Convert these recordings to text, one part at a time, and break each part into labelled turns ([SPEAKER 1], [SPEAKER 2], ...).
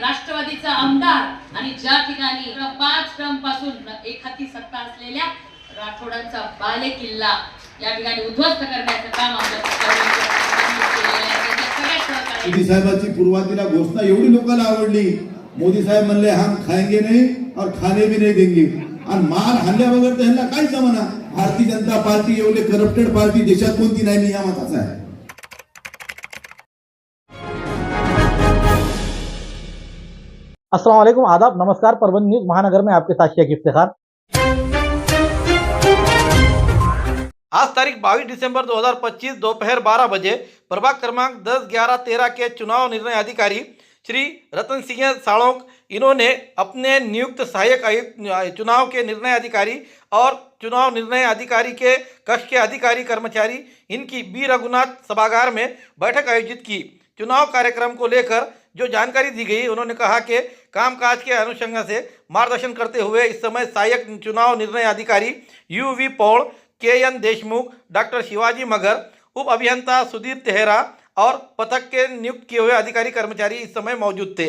[SPEAKER 1] राष्ट्रवादीचा आमदार आणि ज्या ठिकाणी 5 टर्म पासून एकहाती सत्ता असलेल्या राठोडांचा बाले किल्ला या ठिकाणी उद्ध्वस्त करण्याचं काम
[SPEAKER 2] मोदी साहेबांची पूर्वातीला घोषणा एवढी लोकांना आवडली. मोदी साहेब म्हणले हम खाएंगे नहीं और खाने भी नहीं देंगे. आणि माल हल्ल्या वगैरे त्यांना काही जमाना. भारतीय जनता पार्टी एवढे करप्टेड पार्टी देशात कोणती नाही नियमात असा आहे.
[SPEAKER 3] अस्सलाम वालेकुम, आदाब, नमस्कार। परभणी न्यूज महानगर में आपके साथ शेख इफ्तिखार।
[SPEAKER 4] आज तारीख 22 दिसंबर 2025 दोपहर 12 बजे प्रभाग क्रमांक 10, 11, 13 के चुनाव निर्णय अधिकारी श्री रतन सिंह साळोंक इन्होंने अपने नियुक्त सहायक आयुक्त चुनाव के निर्णय अधिकारी और चुनाव निर्णय अधिकारी के कक्ष के अधिकारी कर्मचारी इनकी बी रघुनाथ सभागार में बैठक आयोजित की। चुनाव कार्यक्रम को लेकर जो जानकारी दी गई, उन्होंने कहा कि कामकाज के अनुषंग से मार्गदर्शन करते हुए इस समय सहायक चुनाव निर्णय अधिकारी UV पौड़, KN देशमुख, डॉक्टर शिवाजी मगर, उप अभियंता सुधीर तेहरा और पथक के नियुक्त किए हुए अधिकारी कर्मचारी इस समय मौजूद थे।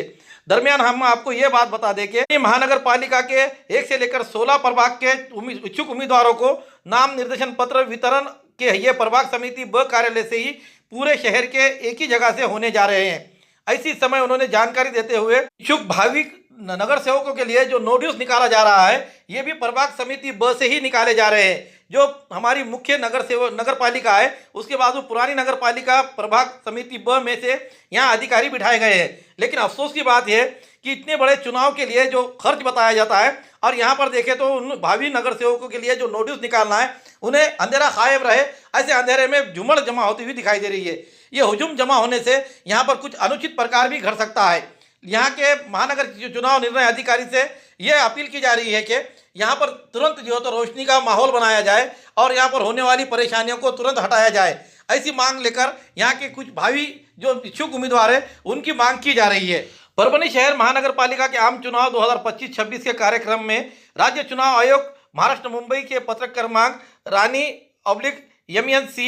[SPEAKER 4] दरमियान हम आपको ये बात बता दें कि महानगर पालिका के 1 से लेकर 16 प्रभाग के इच्छुक उम्मीदवारों को नाम निर्देशन पत्र वितरण के ये प्रभाग समिति ब कार्यालय से ही पूरे शहर के एक ही जगह से होने जा रहे हैं। ऐसी समय उन्होंने जानकारी देते हुए इच्छुक भावी नगर सेवकों के लिए जो नोटिस निकाला जा रहा है, ये भी प्रभाग समिति ब से ही निकाले जा रहे हैं। जो हमारी मुख्य नगर पालिका है, उसके बाद वो पुरानी नगर पालिका प्रभाग समिति ब में से यहाँ अधिकारी बिठाए गए हैं। लेकिन अफसोस की बात यह कि इतने बड़े चुनाव के लिए जो खर्च बताया जाता है और यहाँ पर देखें तो उन भावी नगर सेवकों के लिए जो नोटिस निकालना है, उन्हें अंधेरा खायब रहे, ऐसे अंधेरे में झुमड़ जमा होती हुई दिखाई दे रही है। ये हुजूम जमा होने से यहाँ पर कुछ अनुचित प्रकार भी घट सकता है। यहाँ के महानगर चुनाव निर्णय अधिकारी से यह अपील की जा रही है कि यहाँ पर तुरंत जो तो रोशनी का माहौल बनाया जाए और यहाँ पर होने वाली परेशानियों को तुरंत हटाया जाए। ऐसी मांग लेकर यहाँ के कुछ भावी जो इच्छुक उम्मीदवार है, उनकी मांग की जा रही है। परभणी शहर महानगर पालिका के आम चुनाव 2025-26 के कार्यक्रम में राज्य चुनाव आयोग महाराष्ट्र मुंबई के पत्रक क्रमांक रानी/MNC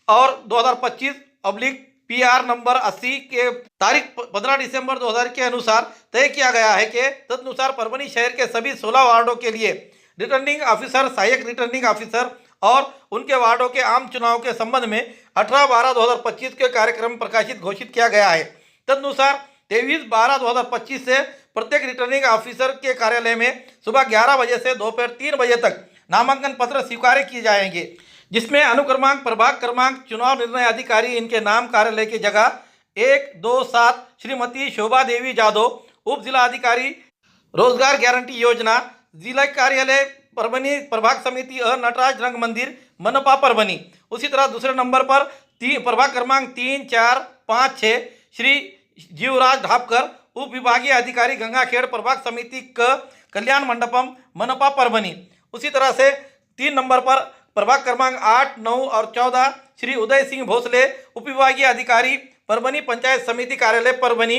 [SPEAKER 4] और 2025/PR नंबर 80 के तारीख 15 दिसंबर 2000 के अनुसार तय किया गया है कि तदनुसार परभणी शहर के सभी 16 वार्डों के लिए रिटर्निंग ऑफिसर, सहायक रिटर्निंग ऑफिसर और उनके वार्डों के आम चुनाव के संबंध में 18/12/2025 के कार्यक्रम प्रकाशित घोषित किया गया है। तदनुसार 23/12/2025 से प्रत्येक रिटर्निंग ऑफिसर के कार्यालय में सुबह 11 बजे से दोपहर 3 बजे तक नामांकन पत्र स्वीकार किए जाएंगे, जिसमें अनुक्रमांक प्रभाग क्रमांक चुनाव निर्णय अधिकारी इनके नाम कार्यालय की जगह 1, 2, 7 श्रीमती शोभा देवी जादव, उप जिला अधिकारी रोजगार गारंटी योजना, जिला कार्यालय परभणी प्रभाग समिति नटराज रंग मंदिर मनपा परभणी। उसी तरह दूसरे नंबर पर प्रभाग क्रमांक 3, 4, 5, 6 श्री जीवराज ढापकर, उप विभागीय अधिकारी गंगाखेड़ प्रभाग समिति कल्याण मंडपम मनपा परभणी। उसी तरह से 3 नंबर पर प्रभाग क्रमांक 8, 9 और 14 श्री उदय सिंह भोसले, उप विभागीय अधिकारी परभणी पंचायत समिति कार्यालय परभणी।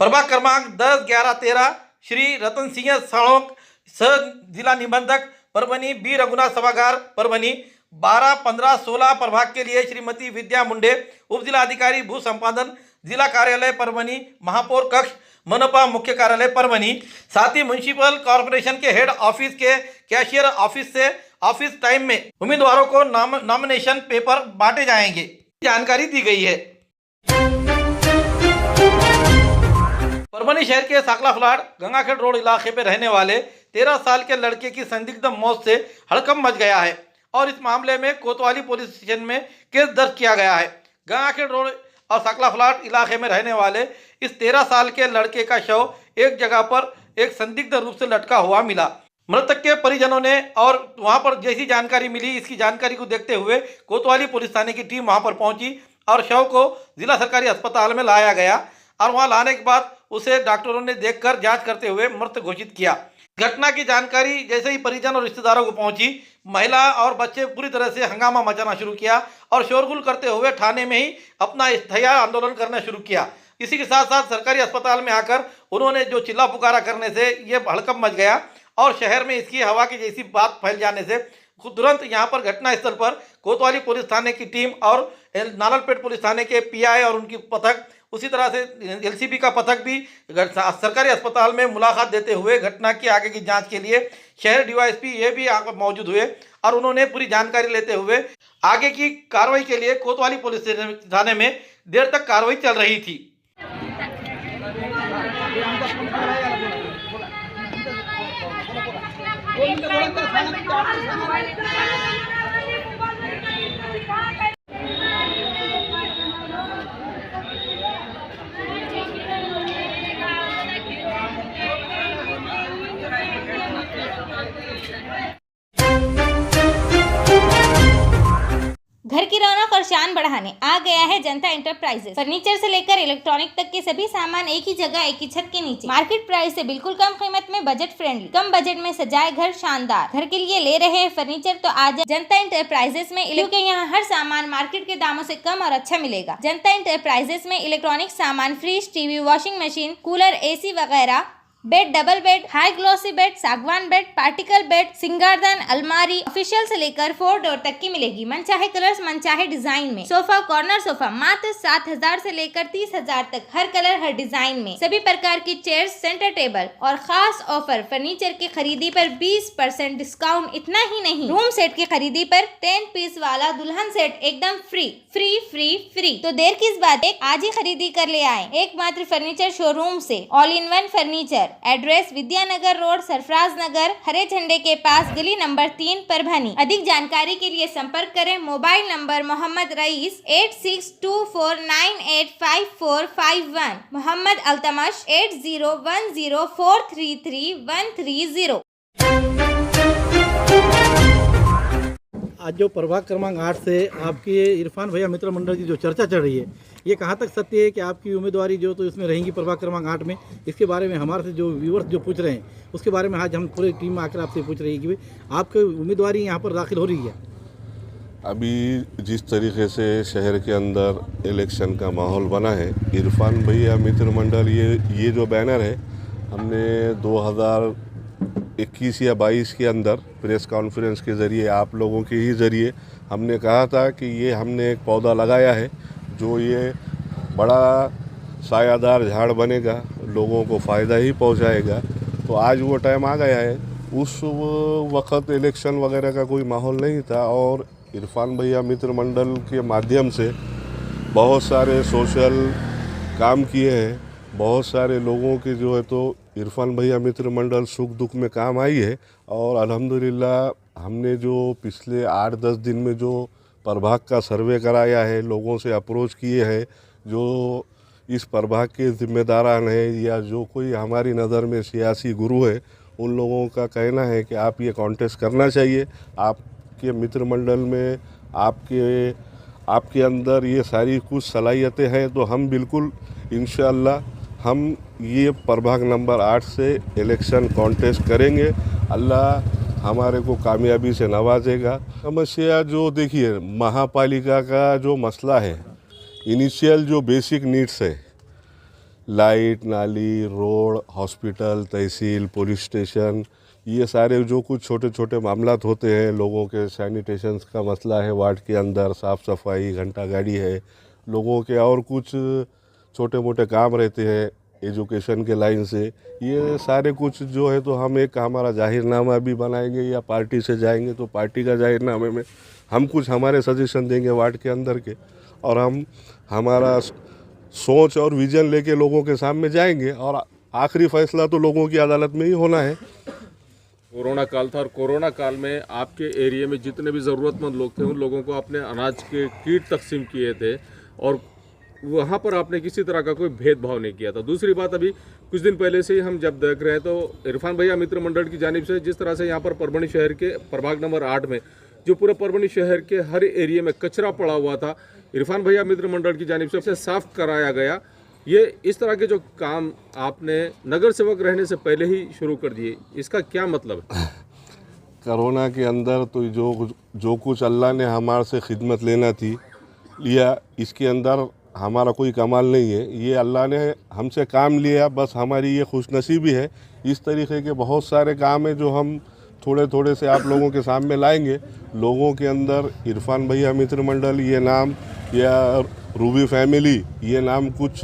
[SPEAKER 4] प्रभाग क्रमांक 10, 11, 13 श्री रतन सिंह साळोंक, सह जिला निबंधक परभणी बी रघुनाथ सभागार परभणी। 12, 15, 16 प्रभाग के लिए श्रीमती विद्या मुंडे, उप जिला अधिकारी भू संपादन जिला कार्यालय परभणी महापौर कक्ष मनपा मुख्य कार्यालय परभणी। साथ ही म्युनिसिपल कॉर्पोरेशन के हेड ऑफिस के कैशियर ऑफिस से ऑफिस टाइम में उम्मीदवारों को नॉमिनेशन पेपर बांटे जाएंगे, जानकारी दी गई है। परभणी शहर के साकला फ्लाट गंगाखेड़ रोड इलाके में रहने वाले 13 साल के लड़के की संदिग्ध मौत से हड़कंप मच गया है और इस मामले में कोतवाली पुलिस स्टेशन में केस दर्ज किया गया है। गंगाखेड़ रोड और साकला फ्लाट इलाके में रहने वाले इस 13 साल के लड़के का शव एक जगह पर एक संदिग्ध रूप से लटका हुआ मिला। मृतक के परिजनों ने और वहां पर जैसी जानकारी मिली, इसकी जानकारी को देखते हुए कोतवाली पुलिस थाने की टीम वहां पर पहुंची और शव को जिला सरकारी अस्पताल में लाया गया और वहां लाने के बाद उसे डॉक्टरों ने देखकर जांच करते हुए मृत घोषित किया। घटना की जानकारी जैसे ही परिजन और रिश्तेदारों को पहुंची, महिला और बच्चे पूरी तरह से हंगामा मचाना शुरू किया और शोरगुल करते हुए थाने में ही अपना एहतियात आंदोलन करना शुरू किया। इसी के साथ साथ सरकारी अस्पताल में आकर उन्होंने जो चिल्ला पुकारा करने से ये हड़कंप मच गया और शहर में इसकी हवा की जैसी बात फैल जाने से तुरंत यहाँ पर घटनास्थल पर कोतवाली पुलिस थाने की टीम और नाललपेट पुलिस थाने के PI और उनकी पथक उसी तरह से एलसीबी का पथक भी सरकारी अस्पताल में मुलाकात देते हुए घटना की आगे की जांच के लिए शहर डीवाईएसपी ये भी यहाँ पर मौजूद हुए और उन्होंने पूरी जानकारी लेते हुए आगे की कार्रवाई के लिए कोतवाली पुलिस थाने में देर तक कार्रवाई चल रही थी।
[SPEAKER 5] घर की रौनक और शान बढ़ाने आ गया है जनता इंटरप्राइजेस। फर्नीचर से लेकर इलेक्ट्रॉनिक तक के सभी सामान एक ही जगह, एक ही छत के नीचे, मार्केट प्राइस से बिल्कुल कम कीमत में, बजट फ्रेंडली, कम बजट में सजाए घर शानदार। घर के लिए ले रहे हैं फर्नीचर तो आ जाए जनता इंटरप्राइजेस में, क्योंकि यहाँ हर सामान मार्केट के दामों से कम और अच्छा मिलेगा। जनता इंटरप्राइजेस में इलेक्ट्रॉनिक सामान, fridge, TV, washing machine, cooler, AC वगैरह, bed, double bed, high glossy bed, सागवान बेड, पार्टिकल बेड, सिंगारदान, अलमारी, ऑफिशियल से लेकर 4 डोर तक की मिलेगी। मनचाहे कलर्स, मनचाहे डिजाइन में। सोफा, कॉर्नर सोफा मात्र 7,000 से लेकर 30,000 तक, हर कलर हर डिजाइन में। सभी प्रकार की चेयर्स, सेंटर टेबल और खास ऑफर, फर्नीचर की खरीदी पर 20% डिस्काउंट। इतना ही नहीं, रूम सेट की खरीदी पर 10 पीस वाला दुल्हन सेट एकदम फ्री फ्री फ्री फ्री। तो देर किस बात है, आज ही खरीदी कर ले आए एकमात्र फर्नीचर शोरूम से, all in one furniture. Address Vidyanagar road, Sarfaraz Nagar, हरे झंडे के पास, गली नंबर 3, परभनी। अधिक जानकारी के लिए संपर्क करें। Mobile number Mohammad rice 8624985451, Mohammad Altamash 8010433130।
[SPEAKER 3] आज जो प्रभाग क्रमांक 8 से आपके इरफान भैया मित्र मंडल की जो चर्चा चल रही है, ये कहाँ तक सत्य है कि आपकी उम्मीदवारी जो तो इसमें रहेंगी प्रभाग क्रमांक 8 में? इसके बारे में हमारे से जो व्यूअर्स जो पूछ रहे हैं उसके बारे में आज हम पूरी टीम आकर आपसे पूछ रही है कि भाई आपकी उम्मीदवारी यहाँ पर दाखिल हो रही है।
[SPEAKER 6] अभी जिस तरीके से शहर के अंदर इलेक्शन का माहौल बना है, इरफान भैया मित्र मंडल ये जो बैनर है हमने 2021 या 22 के अंदर प्रेस कॉन्फ्रेंस के ज़रिए आप लोगों के ही ज़रिए हमने कहा था कि ये हमने एक पौधा लगाया है जो ये बड़ा सायादार झाड़ बनेगा, लोगों को फ़ायदा ही पहुंचाएगा। तो आज वो टाइम आ गया है। उस वक़्त इलेक्शन वगैरह का कोई माहौल नहीं था और इरफान भैया मित्र मंडल के माध्यम से बहुत सारे सोशल काम किए हैं, बहुत सारे लोगों के जो है तो इरफान भैया मित्र मंडल सुख दुख में काम आई है। और अल्हम्दुलिल्लाह हमने जो पिछले 8-10 दिन में जो प्रभाग का सर्वे कराया है, लोगों से अप्रोच किए हैं, जो इस प्रभाग के जिम्मेदारान हैं या जो कोई हमारी नज़र में सियासी गुरु है, उन लोगों का कहना है कि आप ये कॉन्टेस्ट करना चाहिए। आपके मित्र मंडल में आपके अंदर ये सारी कुछ सलाहियतें हैं, तो हम बिल्कुल इंशाअल्लाह हम ये प्रभाग नंबर 8 से इलेक्शन कॉन्टेस्ट करेंगे। अल्लाह हमारे को कामयाबी से नवाजेगा। समस्या जो देखिए, महापालिका का जो मसला है, इनिशियल जो बेसिक नीड्स है, लाइट, नाली, रोड, हॉस्पिटल, तहसील, पुलिस स्टेशन, ये सारे जो कुछ छोटे छोटे मामलात होते हैं, लोगों के सैनिटेशन का मसला है, वार्ड के अंदर साफ़ सफाई, घंटा गाड़ी है, लोगों के और कुछ छोटे मोटे काम रहते हैं एजुकेशन के लाइन से, ये सारे कुछ जो है तो हम एक हमारा जाहिरनामा भी बनाएंगे या पार्टी से जाएंगे तो पार्टी का जाहिरनामे में हम कुछ हमारे सजेशन देंगे वार्ड के अंदर के, और हम हमारा सोच और विज़न लेके लोगों के सामने जाएंगे और आखिरी फैसला तो लोगों की अदालत में ही होना है।
[SPEAKER 7] कोरोना काल था और कोरोना काल में आपके एरिया में जितने भी ज़रूरतमंद लोग थे उन लोगों को आपने अनाज के किट तकसीम किए थे और वहाँ पर आपने किसी तरह का कोई भेदभाव नहीं किया था। दूसरी बात, अभी कुछ दिन पहले से ही हम जब देख रहे हैं तो इरफान भैया मित्र मंडल की जानिब से जिस तरह से यहाँ पर परभणी शहर के प्रभाग नंबर 8 में जो पूरे परभणी शहर के हर एरिया में कचरा पड़ा हुआ था, इरफान भैया मित्र मंडल की जानिब से उसे साफ कराया गया। ये इस तरह के जो काम आपने नगर सेवक रहने से पहले ही शुरू कर दिए, इसका क्या मतलब है?
[SPEAKER 6] कोरोना के अंदर तो जो कुछ अल्लाह ने हमारे से खिदमत लेना थी लिया, इसके अंदर हमारा कोई कमाल नहीं है, ये अल्लाह ने हमसे काम लिया, बस हमारी ये खुशनसीबी है। इस तरीके के बहुत सारे काम हैं जो हम थोड़े थोड़े से आप लोगों के सामने लाएंगे। लोगों के अंदर इरफान भैया मित्र मंडल ये नाम या रूबी फैमिली, ये नाम कुछ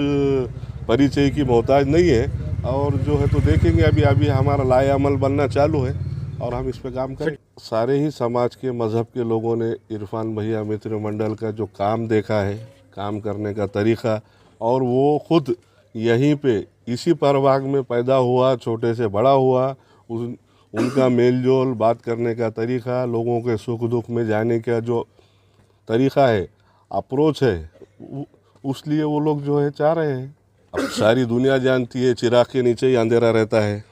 [SPEAKER 6] परिचय की मोहताज नहीं है। और जो है तो देखेंगे, अभी अभी हमारा लाए अमल बनना चालू है और हम इस पे काम करें। सारे ही समाज के मज़हब के लोगों ने इरफान भैया मित्र मंडल का जो काम देखा है, काम करने का तरीक़ा, और वो खुद यहीं पे इसी प्रभाग में पैदा हुआ, छोटे से बड़ा हुआ, उनका मेलजोल, बात करने का तरीक़ा, लोगों के सुख दुख में जाने का जो तरीक़ा है, अप्रोच है, उसलिए वो लोग जो है चाह रहे हैं। अब सारी दुनिया जानती है चिराग के नीचे ही अंधेरा रहता है।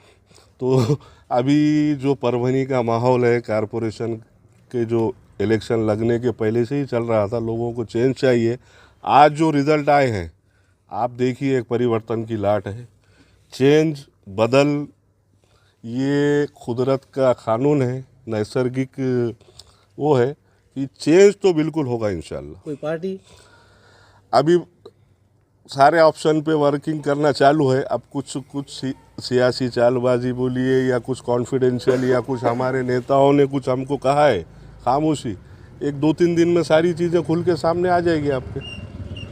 [SPEAKER 6] तो अभी जो परभनी का माहौल है, कारपोरेशन के जो इलेक्शन लगने के पहले से ही चल रहा था, लोगों को चेंज चाहिए। आज जो रिज़ल्ट आए हैं, आप देखिए, एक परिवर्तन की लाट है। चेंज, बदल, ये कुदरत का कानून है, नैसर्गिक वो है कि चेंज तो बिल्कुल होगा इंशाल्लाह।
[SPEAKER 3] कोई पार्टी
[SPEAKER 6] अभी सारे ऑप्शन पे वर्किंग करना चालू है। अब कुछ सियासी चालबाजी बोलिए या कुछ कॉन्फिडेंशियल या कुछ हमारे नेताओं ने कुछ हमको कहा है, खामोशी, 1-2-3 दिन में सारी चीज़ें खुल के सामने आ जाएगी आपके।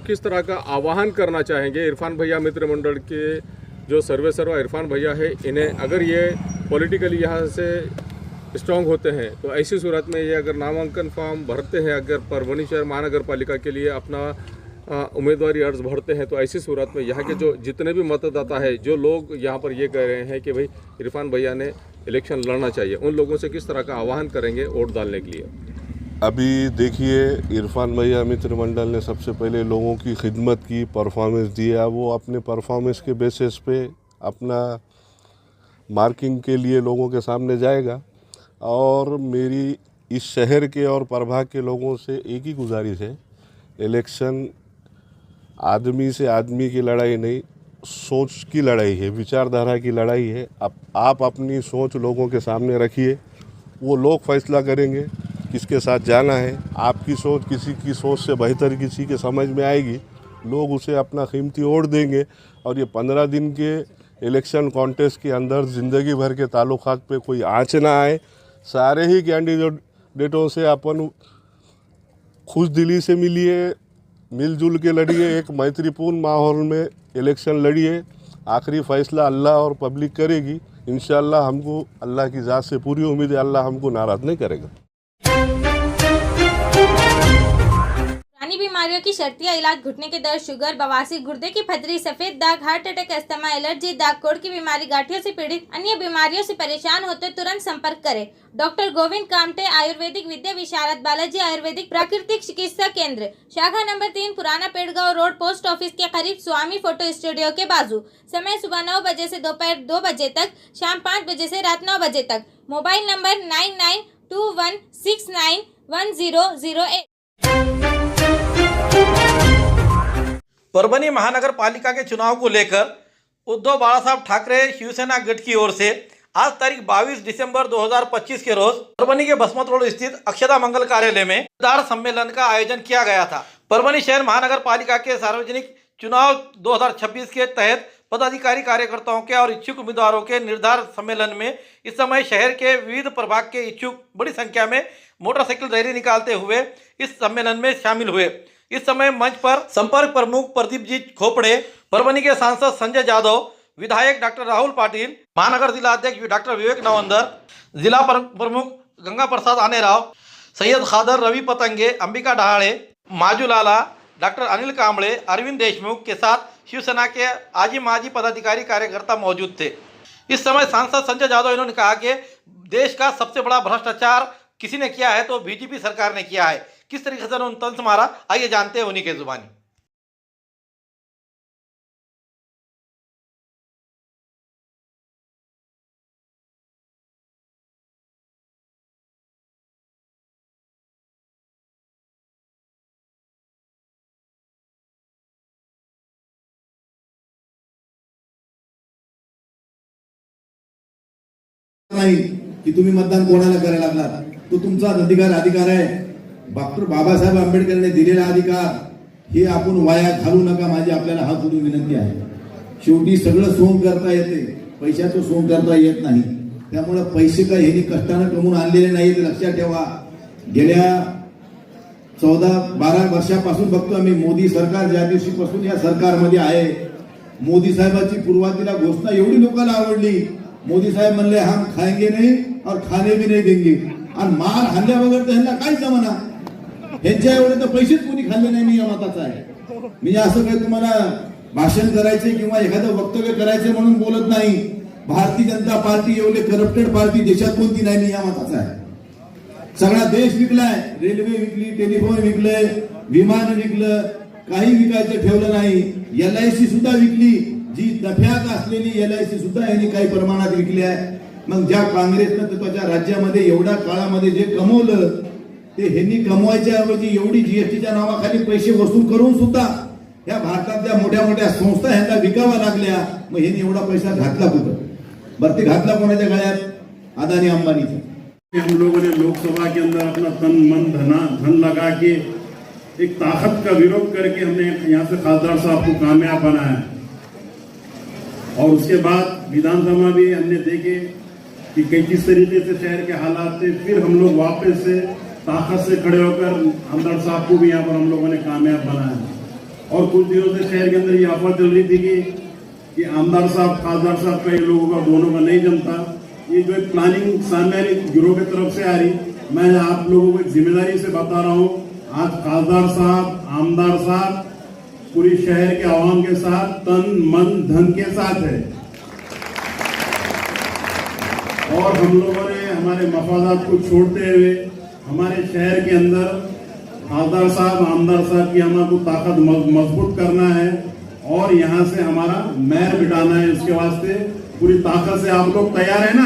[SPEAKER 7] किस तरह का आह्वान करना चाहेंगे इरफान भैया मित्र मंडल के जो सर्वेसर्वा इरफान भैया है, इन्हें अगर ये पॉलिटिकली यहाँ से स्ट्रॉन्ग होते हैं तो ऐसी सूरत में ये अगर नामांकन फॉर्म भरते हैं, अगर परभनी शहर महानगर पालिका के लिए अपना उम्मीदवारी अर्ज भरते हैं, तो ऐसी सूरत में यहाँ के जो जितने भी मतदाता है, जो लोग यहाँ पर ये कह रहे हैं कि भाई इरफान भैया ने इलेक्शन लड़ना चाहिए, उन लोगों से किस तरह का आह्वान करेंगे वोट डालने के लिए?
[SPEAKER 6] अभी देखिए, इरफान भैया मित्र मंडल ने सबसे पहले लोगों की खिदमत की, परफॉर्मेंस दिया। वो अपने परफॉर्मेंस के बेसिस पे अपना मार्किंग के लिए लोगों के सामने जाएगा। और मेरी इस शहर के और प्रभाग के लोगों से एक ही गुजारिश है, इलेक्शन आदमी से आदमी की लड़ाई नहीं, सोच की लड़ाई है, विचारधारा की लड़ाई है। अब आप अपनी सोच लोगों के सामने रखिए, वो लोग फैसला करेंगे किसके साथ जाना है। आपकी सोच किसी की सोच से बेहतर किसी के समझ में आएगी, लोग उसे अपना कीमती वोट देंगे। और ये 15 दिन के इलेक्शन कॉन्टेस्ट के अंदर ज़िंदगी भर के ताल्लुकात पे कोई आँच ना आए। सारे ही कैंडिडेटों से अपन खुश दिली से मिलिए, मिलजुल के लड़िए, एक मैत्रीपूर्ण माहौल में इलेक्शन लड़िए। आखिरी फ़ैसला अल्लाह और पब्लिक करेगी। इंशाअल्लाह हमको अल्लाह की ज़ात से पूरी उम्मीद है, अल्लाह हमको नाराज़ नहीं करेगा।
[SPEAKER 5] पुरानी बीमारियों की शर्तियाँ इलाज, घुटने के दर्द, शुगर, बवासीर, गुर्दे की पथरी, सफेद दाग, हार्ट अटैक, अस्थमा, एलर्जी, दाग कोड़ की बीमारी, गांठियों से पीड़ित अन्य बीमारियों से परेशान होते तुरंत संपर्क करें। डॉक्टर गोविंद कामटे, आयुर्वेदिक विद्या विशारद, बालाजी आयुर्वेदिक प्राकृतिक चिकित्सा केंद्र, शाखा नंबर 3, पुराना पेड़गांव रोड, पोस्ट ऑफिस के करीब, स्वामी फोटो स्टूडियो के बाजू। समय सुबह 9 बजे से दोपहर 2 बजे तक, शाम 5 बजे से रात 9 बजे तक। Mobile number 9921691008।
[SPEAKER 4] परभनी महानगर पालिका के चुनाव को लेकर उद्धव बाला साहब ठाकरे शिवसेना गठ की ओर से आज तारीख 22 दिसंबर 2025 के रोज परभनी के बसमत रोड स्थित अक्षता मंगल कार्यालय में मतदार सम्मेलन का आयोजन किया गया था। परभनी शहर महानगर पालिका के सार्वजनिक चुनाव 2026 के तहत पदाधिकारी, कार्यकर्ताओं के और इच्छुक उम्मीदवारों के निर्धार सम्मेलन में इस समय शहर के विविध प्रभाग के इच्छुक बड़ी संख्या में मोटरसाइकिल रैली निकालते हुए इस सम्मेलन में शामिल हुए। इस समय मंच पर संपर्क प्रमुख प्रदीप जी खोपड़े, परभनी के सांसद संजय यादव, विधायक डॉक्टर राहुल पाटिल, महानगर जिला अध्यक्ष डॉक्टर विवेक नवंदर, जिला प्रमुख गंगा प्रसाद आनेराव, सैयद खादर, रवि पतंगे, अंबिका डहाड़े, माजू लाला, डॉक्टर अनिल कांबळे, अरविंद देशमुख के साथ शिवसेना के आजी माजी पदाधिकारी, कार्यकर्ता मौजूद थे। इस समय सांसद संजय यादव इन्होंने कहा कि देश का सबसे बड़ा भ्रष्टाचार किसी ने किया है तो बीजेपी सरकार ने किया है। किस तरीके से उन्होंने तंज मारा, आइए जानते हैं उन्हीं के जुबानी।
[SPEAKER 2] नाही की तुम्ही मतदान कोणाला करायला लागलात, तो तुमचा अधिकार आहे। डॉक्टर बाबासाहेब आंबेडकरांनी दिलेला अधिकार हे आपण वाया घालू नका, माझी आपल्याला हात जोडून विनंती आहे। शेवटी सगळं सोंग करता येते, पैशाचं सोंग करता येत नाही। त्यामुळे पैसे काही ह्यांनी कष्टाने कमवून आणलेले नाही, लक्षात ठेवा। गेल्या 14-12 वर्षापासून बघतो आम्ही मोदी सरकार ज्या दिवशीपासून या सरकारमध्ये आहे, मोदी साहेबांची पूर्वातीला घोषणा एवढी लोकांना आवडली. मोदी साहेब म्हणले हम खाएंगे नहीं और खाने भी नहीं देंगे. आणि माल हाणल्या वगैरे त्यांना काय जमाना. ह्यांच्या एवढे तर पैसेच कोणी खाल्ले नाही. मी या मताचा आहे. मी असं काही तुम्हाला भाषण करायचे किंवा एखादं वक्तव्य करायचे म्हणून बोलत नाही. भारतीय जनता पार्टी एवढे करप्टेड पार्टी देशात कोणती नाही. मी या मताचा आहे. सगळा देश विकलाय. रेल्वे विकली, टेलिफोन विकले, विमान विकलं, काही विकायचं ठेवलं नाही. LIC सुद्धा विकली. जी नफ्यात असलेली LIC सुद्धा यांनी काही प्रमाणात विकली आहे. मग ज्या काँग्रेसनं त्याच्या राज्यामध्ये एवढ्या काळामध्ये जे कमवलं ते ह्यांनी कमवायच्या ऐवजी एवढी GSTच्या नावाखाली पैसे वसूल करून सुद्धा या भारतातल्या मोठ्या मोठ्या संस्था ह्यांना विकाव्या लागल्या. मग ह्यांनी एवढा पैसा घातला कुठं? बरं, ते घातला कोणाच्या गळ्यात? अदानी अंबानीचा.
[SPEAKER 8] हम लोगों ने लोकसभा के अंदर अपना तन मन धन लगा के एक ताकत का विरोध करके हमने यहाँ से खासदार साहब को कामयाब बनाया. और उसके बाद विधानसभा भी हमने देखे कि किस तरीके से शहर के हालात थे. फिर हम लोग वापस से ताकत से खड़े होकर आमदार साहब को भी यहाँ पर हम लोगों ने कामयाब बनाया. और कुछ दिनों से शहर के अंदर ये अफवाह चल रही थी कि आमदार साहब खासदार साहब का, ये लोगों का दोनों का नहीं जमता. ये जो एक प्लानिंग सामने गिरोह की तरफ से आ रही, मैं आप लोगों को एक जिम्मेदारी से बता रहा हूँ. आज खासदार साहब, आमदार साहब पूरी शहर के आवाम के साथ तन मन धन के साथ है. और हम लोगों ने हमारे मफादात को छोड़ते हुए हमारे शहर के अंदर खासदार साहब, आमदार साहब की हमारे ताकत मजबूत करना है और यहाँ से हमारा मेयर बिठाना है. इसके वास्ते पूरी ताकत से आप लोग तैयार है ना?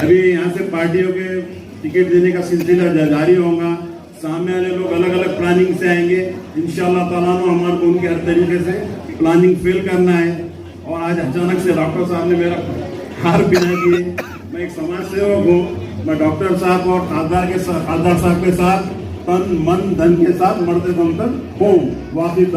[SPEAKER 8] अभी यहाँ से पार्टियों के टिकट देने का सिलसिला जारी होगा. सामने वाले लोग अलग अलग प्लानिंग से आएंगे. इंशाल्लाह ताला हमारे को उनके हर तरीके से प्लानिंग फेल करना है. और आज अचानक से डॉक्टर साहब ने मेरा हार बिना दिए. मैं एक समाज सेवक हूँ. मैं डॉक्टर साहब और खासदार साहब के साथ तन मन धन के साथ मरते दम तक हूँ. वापिस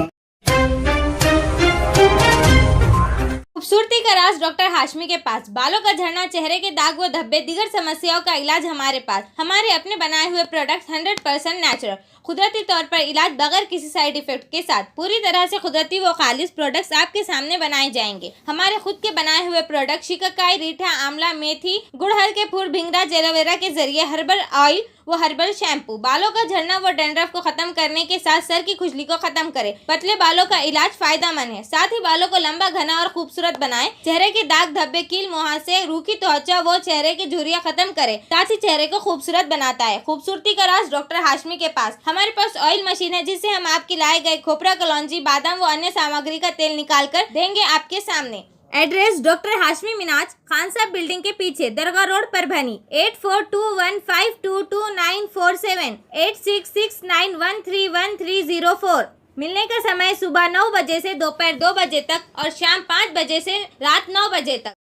[SPEAKER 5] खूबसूरती का राज डॉक्टर हाशमी के पास. बालों का झड़ना, चेहरे के दाग व धब्बे, दीगर समस्याओं का इलाज हमारे पास. हमारे अपने बनाए हुए प्रोडक्ट्स 100% नेचुरल, कुदरती तौर पर इलाज बगैर किसी साइड इफेक्ट के साथ. पूरी तरह से कुदरती व खालिश प्रोडक्ट्स आपके सामने बनाए जाएंगे. हमारे खुद के बनाए हुए प्रोडक्ट शिकाकाई, रीठा, आंवला, मेथी, गुड़हल के फूल, भिंगरा, एलोवेरा के जरिए हर्बल ऑयल वो हर्बल शैम्पू बालों का झड़ना व डैंड्रफ को खत्म करने के साथ सर की खुजली को खत्म करे. पतले बालों का इलाज फायदेमंद है. साथ ही बालों को लंबा, घना और खूबसूरत बनाए. चेहरे के दाग धब्बे, कील, मुहासे, रूखी त्वचा वो चेहरे की झुर्रियां खत्म करे. साथ ही चेहरे को खूबसूरत बनाता है. खूबसूरती का राज डॉक्टर हाशमी के पास. हमारे पास ऑयल मशीन है जिससे हम आपके लाए गए खोपरा, कलौंजी, बादाम व अन्य सामग्री का तेल निकाल कर देंगे आपके सामने. एड्रेस डॉक्टर हाशमी मिनाज, खान साहब बिल्डिंग के पीछे, दरगाह रोड, परभनी. 8421522947, 8669131304. मिलने का समय सुबह 9 बजे से दोपहर 2 बजे तक और शाम 5 बजे से रात 9 बजे तक.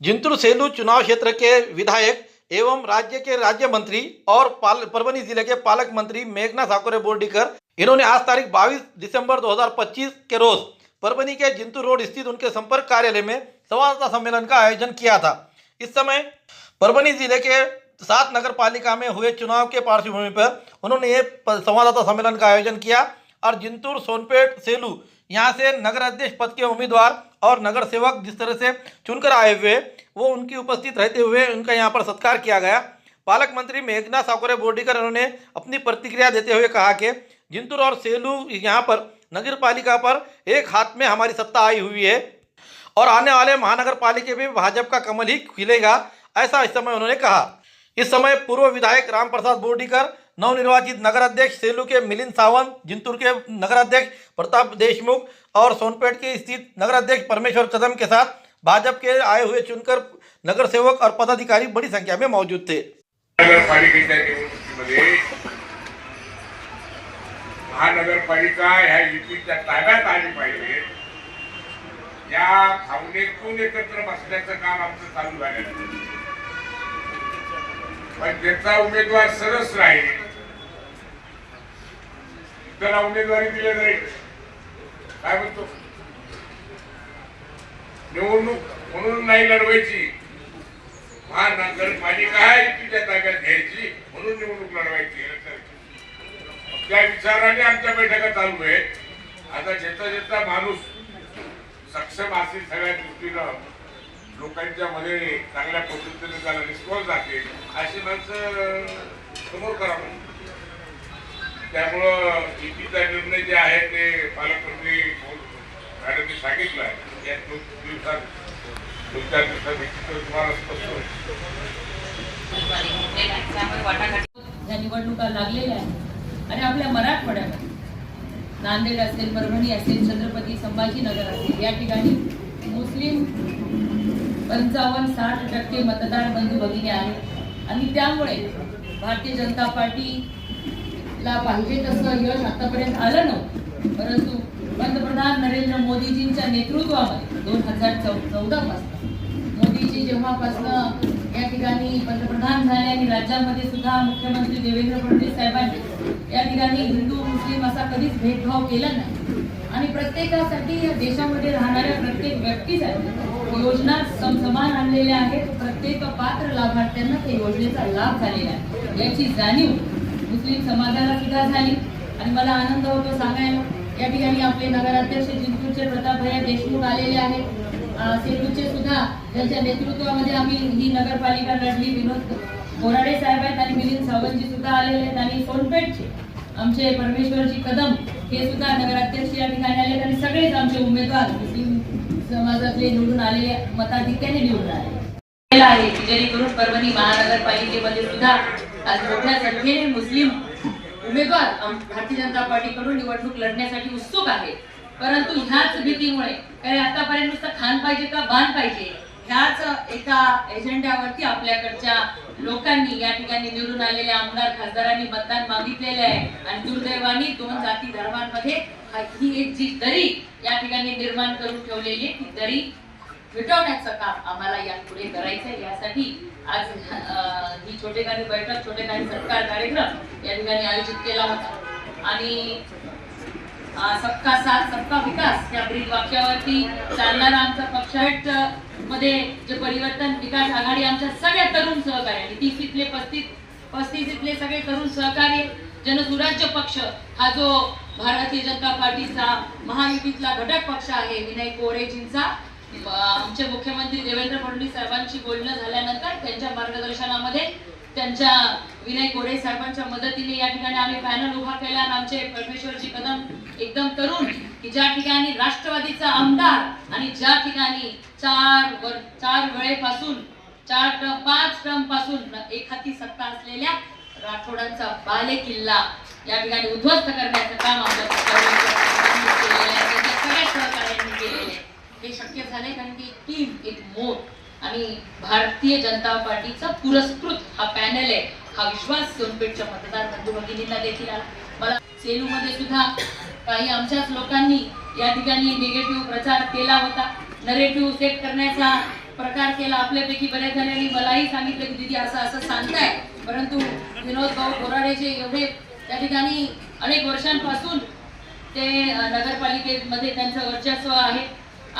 [SPEAKER 4] जिंतूर सेलू चुनाव क्षेत्र के विधायक एवं राज्य के राज्य मंत्री और परभनी जिले के पालक मंत्री मेघना साकोरे बोर्डीकर, इन्होंने आज तारीख 22 दिसंबर 2025 के रोज परभनी के जिंतूर रोड स्थित उनके संपर्क कार्यालय में संवाददाता सम्मेलन का आयोजन किया था. इस समय परभनी जिले के 7 नगर पालिका में हुए चुनाव के पार्श्वभूमि पर उन्होंने ये संवाददाता सम्मेलन का आयोजन किया और जिंतूर, सोनपेट, सेलू यहाँ से नगर अध्यक्ष पद के उम्मीदवार और नगर सेवक जिस तरह से चुनकर आए हुए वो उनकी उपस्थित रहते हुए उनका यहाँ पर सत्कार किया गया. पालक मंत्री मेघना साकोरे बोर्डीकर उन्होंने अपनी प्रतिक्रिया देते हुए कहा कि जिंतूर और सेलू यहाँ पर नगर पालिका पर एक हाथ में हमारी सत्ता आई हुई है और आने वाले महानगर पालिका में भाजपा का कमल ही खिलेगा, ऐसा इस समय उन्होंने कहा. इस समय पूर्व विधायक राम प्रसाद बोर्डीकर, नवनिर्वाचित नगर अध्यक्ष सेलू के मिलिंद सावंत, जिंतूर के नगर अध्यक्ष प्रताप देशमुख और सोनपेट के स्थित नगर अध्यक्ष परमेश्वर कदम के साथ भाजपा के आए हुए चुनकर नगर सेवक और पदाधिकारी बड़ी संख्या में मौजूद थे.
[SPEAKER 9] नगरपालिकेच्या निवडणुकीमध्ये महानगरपालिका ह्या युतीच्या ताब्यात आली पाहिजे या भावनेतून एकत्र बसण्याचं काम आमचं चालू झालेलं आहे. पण ज्याचा उमेदवार सरस राहील त्याला उमेदवारी दिली जाईल. काय म्हणतो निवडणूक म्हणून नाही लढवायची, महानगरपालिका आहे युतीच्या ताब्यात घ्यायची म्हणून निवडणूक लढवायची. त्या विचाराने आमच्या बैठका चालू आहेत. आता ज्याचा माणूस सक्षम असेल सगळ्या दृष्टीनं, लोकांच्या मध्ये चांगल्या पद्धतीने त्याला रिस्पॉन्स असेल अशी माणसं समोर करावं. त्यामुळं युतीचा निर्णय जे आहे ते पालकमंत्री मॅडमनी सांगितलं आहे. या 2-4 दिवसात तुम्हाला स्पष्ट होईल.
[SPEAKER 1] या निवडणुका लागलेल्या आहेत आणि आपल्या मराठवाड्यामध्ये नांदेड असेल, परभणी असेल, छत्रपती संभाजीनगर असेल, या ठिकाणी मुस्लिम 55-60% मतदार बंधू भगिनी आहेत आणि त्यामुळे भारतीय जनता पार्टीला पाहिजे तसं यश आतापर्यंत आलं नव्हतं. परंतु पंतप्रधान नरेंद्र मोदीजींच्या नेतृत्वामध्ये 2014 पासून मोदीजी जेव्हापासून या ठिकाणी पंतप्रधान झाले आणि राज्यामध्ये सुद्धा मुख्यमंत्री देवेंद्र फडणवीस साहेबांनी या ठिकाणी हिंदू मुस्लिम असा कधीच भेदभाव केला नाही आणि प्रत्येकासाठी या देशामध्ये राहणाऱ्या प्रत्येक व्यक्तीसाठी योजना समान आणलेल्या आहेत. प्रत्येक पात्र लाभार्थ्यांना त्या योजनेचा लाभ झालेला आहे याची जाणीव मुस्लिम समाजाला सुद्धा झाली आणि मला आनंद होतो सांगायला या ठिकाणी आपले नगराध्यक्ष जिंतूरचे प्रतापभैया देशमुख आलेले आहेत. सेलूचे सुद्धा ज्यांच्या नेतृत्वामध्ये आम्ही ही नगरपालिका लढली, विनोद बोराडे साहेब आहेत आणि मिलिंद सावंतजी सुद्धा आलेले आहेत आणि सोनपेठचे आमचे परमेश्वरजी कदम हे सुद्धा नगराध्यक्ष या ठिकाणी आले आणि सगळेच आमचे उमेदवार मुस्लिम समाजातले निवडून आलेले मताधिक्याने निवडून आले आहे. जेणेकरून परभणी महानगरपालिकेमध्ये सुद्धा आज मोठ्या संख्येने मुस्लिम उमेदवार भारतीय जनता पार्टीकडून निवडणूक लढण्यासाठी उत्सुक आहेत. परंतु ह्याच भीतीमुळे काही आतापर्यंत नुसतं खान पाहिजे का बाण पाहिजे ह्याच एका एजेंड्यावरती आपल्याकडच्या लोकांनी या ठिकाणी निवडून आलेल्या आमदार खासदारांनी मतदान मागितलेले आहे आणि दुर्दैवाने 2 जाती धर्मांमध्ये ही एक जी दरी या ठिकाणी निर्माण करून ठेवलेली आहे ती दरी मिटवण्याचं काम आम्हाला यापुढे करायचं आहे. यासाठी आज ही छोटेखानी बैठक, छोटेखानी सत्कार कार्यक्रम या ठिकाणी आयोजित केला होता आणि सबका साथ सबका विकास या ब्रीद वाक्यावरती चालणारा आमचा पक्षाट मध्ये जे परिवर्तन विकास आघाडी आमच्या सगळ्या तरुण सहकार्याने 30तले 35तले सगळे तरुण सहकार्य जनसुराज्य पक्ष हा जो भारतीय जनता पार्टीचा महायुतीतला घटक पक्ष आहे, विनय कोरेजींचा आमचे मुख्यमंत्री देवेंद्र फडणवीस साहेबांशी बोलणं झाल्यानंतर त्यांच्या मार्गदर्शनामध्ये त्यांच्या विनय कोरे साहेबांच्या मदतीने या ठिकाणी आम्ही पॅनल उभा केला आणि आमचे परमेश्वरजी कदम एकदम तरुण की ज्या ठिकाणी राष्ट्रवादीचा आमदार आणि ज्या ठिकाणी 4 वेळेपासून 5 टर्म पासून एक हाती सत्ता असलेल्या राठोडांचा बाले किल्ला या ठिकाणी उद्ध्वस्त करण्याचं काम आमच्या सगळ्या सहकार्यांनी केलेलं आहे. हे शक्य झाले कारण की टीम एक मोठ आणि भारतीय जनता पार्टीचा पुरस्कृत हा पॅनल आहे. हा विश्वास सोनपेठच्या मतदार बंधू भगिनींना देखील आला. मला सेलूमध्ये सुद्धा काही आमच्याच लोकांनी या ठिकाणी निगेटिव्ह प्रचार केला होता, नरेटिव्ह सेट करण्याचा प्रकार केला. आपल्यापैकी बऱ्याच जणांनी मलाही सांगितलं की दीदी असं असं सांगताय, परंतु विनोद भाऊ बोराडेचे एवढे त्या ठिकाणी अनेक वर्षांपासून ते नगरपालिकेमध्ये त्यांचं वर्चस्व आहे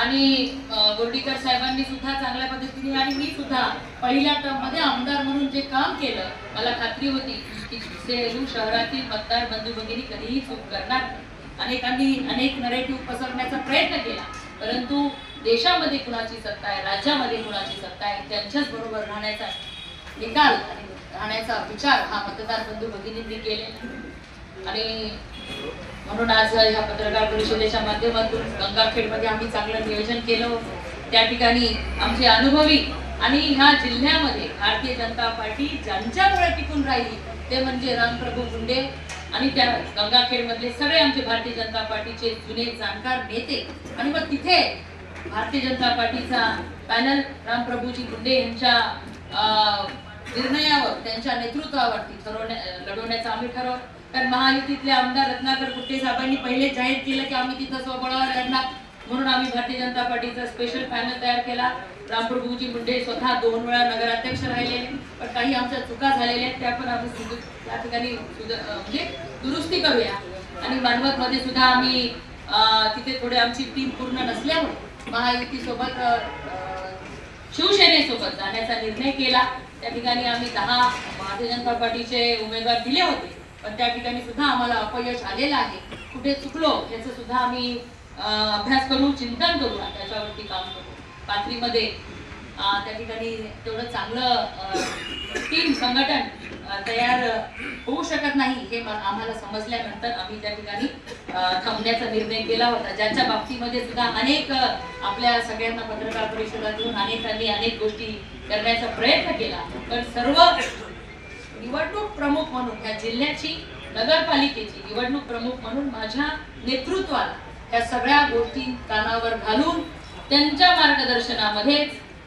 [SPEAKER 1] आणि बोर्डीकर साहेबांनी सुद्धा चांगल्या पद्धतीने आणि मी सुद्धा पहिल्या टर्ममध्ये आमदार म्हणून जे काम केलं मला खात्री होती की सेलू शहरातील मतदार बंधू भगिनी कधीही चूक करणार. अनेकांनी अनेक नरेटिव्ह पसरण्याचा प्रयत्न केला, परंतु देशामध्ये कुणाची सत्ता आहे, राज्यामध्ये कुणाची सत्ता आहे, त्यांच्याच बरोबर राहण्याचा निकाल आणि राहण्याचा विचार हा मतदार बंधू भगिनींनी केले आणि म्हणून आज ह्या पत्रकार परिषदेच्या माध्यमातून गंगाखेडमध्ये आम्ही चांगलं नियोजन केलं. त्या ठिकाणी आमचे अनुभवी आणि ह्या जिल्ह्यामध्ये भारतीय जनता पार्टी ज्यांच्यामुळे टिकून राहिली ते म्हणजे रामप्रभू गुंडे आणि त्या गंगाखेडमधले सगळे आमचे भारतीय जनता पार्टीचे जुने जाणकार नेते आणि मग तिथे भारतीय जनता पार्टीचा पॅनल रामप्रभूजी गुंडे यांच्या निर्णयावर त्यांच्या नेतृत्वावरती लढवण्याचं आम्ही ठरवलं. कारण महायुतीतले आमदार रत्नाकर कुट्टे साहेबांनी पहिले जाहीर केलं की आम्ही तिथं स्वबळावर लढणार, म्हणून आम्ही भारतीय जनता पार्टीचा स्पेशल पॅनल तयार केला. रामप्रभूजी मुंडे स्वतः 2 वेळा नगराध्यक्ष राहिले, पण काही आमच्या चुका झालेल्या आहेत त्या पण आम्ही त्या ठिकाणी म्हणजे दुरुस्ती करूया. आणि मानवतमध्ये सुद्धा आम्ही तिथे थोडे आमची टीम पूर्ण नसल्यामुळे महायुतीसोबत शिवसेनेसोबत जाण्याचा निर्णय केला. त्या ठिकाणी आम्ही 10 भारतीय जनता पार्टीचे उमेदवार दिले होते, पण त्या ठिकाणी सुद्धा आम्हाला अपयश आलेलं आहे. कुठे चुकलो याचं सुद्धा आम्ही अभ्यास करू, चिंतन करू आणि त्याच्यावरती काम करू. पाथरीमध्ये त्या ठिकाणी तेवढं चांगलं टीम संघटन तयार होऊ शकत नाही हे आम्हाला समजल्यानंतर आम्ही त्या ठिकाणी थांबण्याचा निर्णय केला होता. ज्याच्या बाबतीमध्ये सुद्धा अनेक आपल्या सगळ्यांना पत्रकार परिषदा देऊन अनेकांनी अनेक गोष्टी करण्याचा प्रयत्न केला, पण सर्व निवडणूक प्रमुख म्हणून या जिल्ह्याची नगरपालिकेची निवडणूक प्रमुख म्हणून माझ्या नेतृत्वाला या सगळ्या गोष्टी कानावर घालून त्यांच्या मार्गदर्शनामध्ये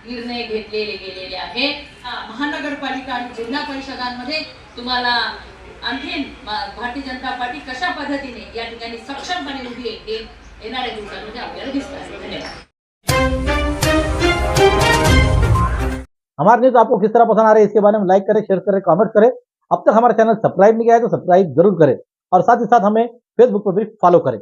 [SPEAKER 1] निर्णय घेतलेले गेलेले आहेत. महानगरपालिका आणि जिल्हा परिषदांमध्ये तुम्हाला आणखीन भारतीय जनता पार्टी कशा पद्धतीने या ठिकाणी सक्षमपणे उभी आहे हे येणाऱ्या दिवसांमध्ये आपल्याला दिसणार. धन्यवाद.
[SPEAKER 3] हमारे न्यूज़ आपको किस तरह पसंद आ रही है इसके बारे में लाइक करें, शेयर करें, कमेंट करें. अब तक हमारा चैनल सब्सक्राइब नहीं किया है तो सब्सक्राइब जरूर करें और साथ ही साथ हमें फेसबुक पर भी फॉलो करें.